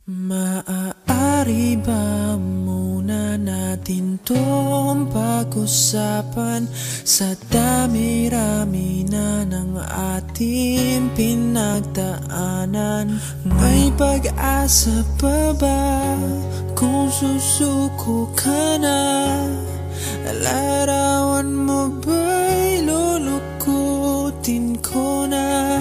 Maaari ba muna natin tong pag-usapan? Sa dami-rami na ng ating pinagdaanan, may pag-asa pa ba kung susuko ka na? Larawan mo ba'y lulukutin ko na?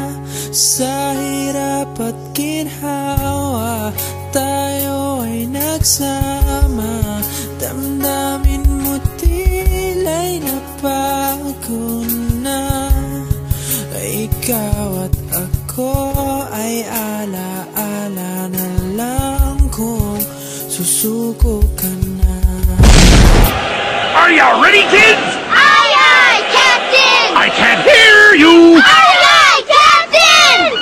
Sa hirap at ginhawa tayo ay nagsama. Damdamin mo tila'y nabago na. Ikaw at ako ay ala-ala na lang kung susuko ka na. Are you ready, kids? Aye, aye, Captain! I can't hear you! Aye, aye, Captain!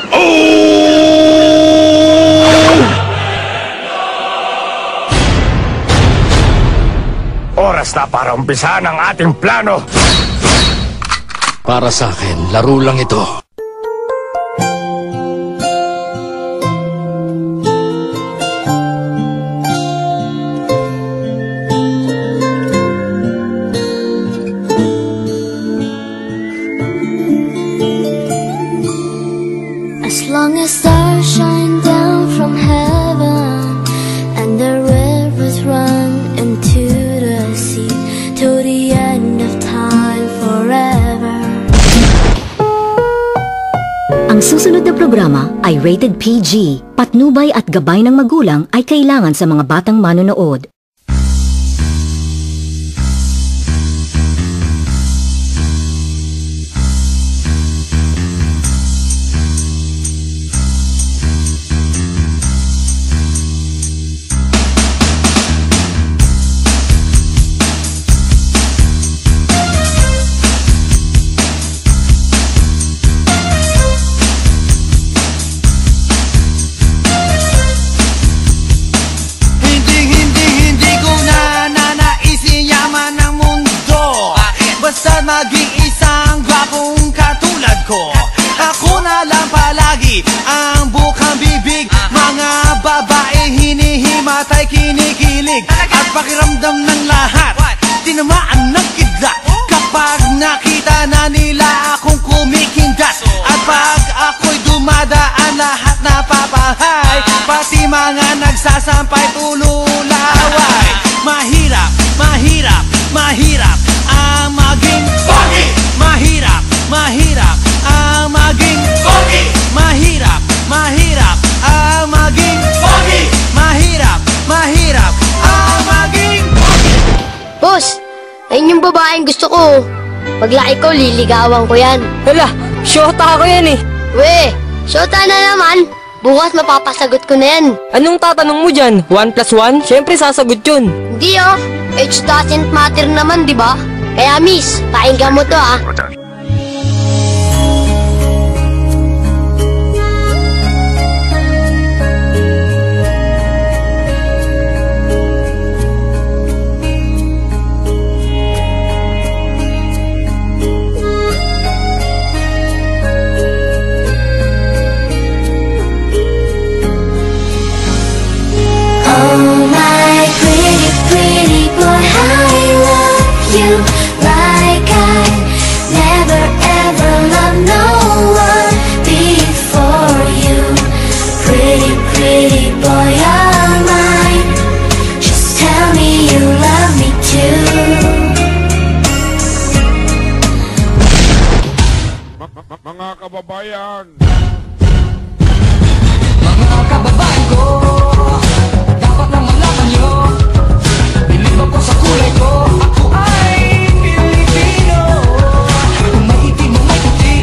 Oras na para umpisahan ang ating plano. Para sa akin, laro lang ito. As long as stars shine down from heaven and the rivers run into the sea to the end of time forever. Ang susunod na programa ay rated PG. Patnubay at gabay ng magulang ay kailangan sa mga batang manonood. Maging isang gwapong katulad ko. Ako na lang palagi ang bukang bibig. Mga babae hinihimatay, kinikilig. At pakiramdam ng lahat tinamaan ng kidlat kapag nakita na nila akong kumikindat. At pag ako'y dumadaan, lahat napapahay, pati mga nagsasampay tululaway. Mahirap, mahirap, mahirap ang maging pogi. Mahirap, mahirap ang maging pogi. Mahirap, mahirap ang maging pogi. Mahirap, mahirap ang maging pogi. Boss, ayun yung babaeng gusto ko. Paglaki ko, liligawan ko yan. Hala, syota ako yan eh. We, syota na naman. Bukas mapapasagot ko na yan. Anong tatanong mo dyan? 1 plus 1? Siyempre sasagot yun. Hindi oh, age doesn't matter naman, di ba? Kaya miss, pakinggan mo to ah. Oh my pretty, pretty boy, I love you like I never ever loved no one before you. Pretty, pretty boy of mine, just tell me you love me too. Mga kababayan, Mga kababayan ko, dapat na malaman nyo, bilib ako sa kulay ko. Ako ay Pilipino. Kung may itim o may puti,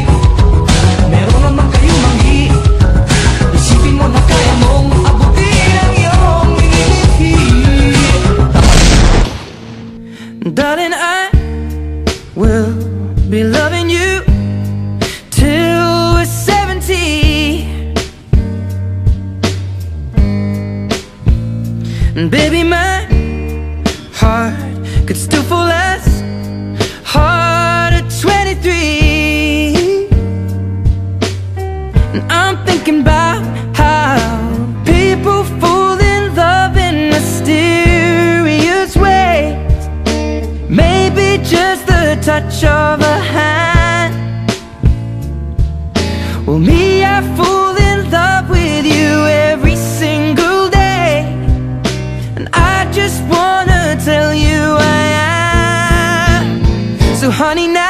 meron naman kayong manghi. Isipin mo na kaya mong abutin ang iyong minilihi. Darling, I will be loving you till we're 70. And baby, my heart could still fall as hard at 23. And I'm thinking about how people fool touch of a hand. Well, me, I fall in love with you every single day, and I just wanna tell you I am. So honey, now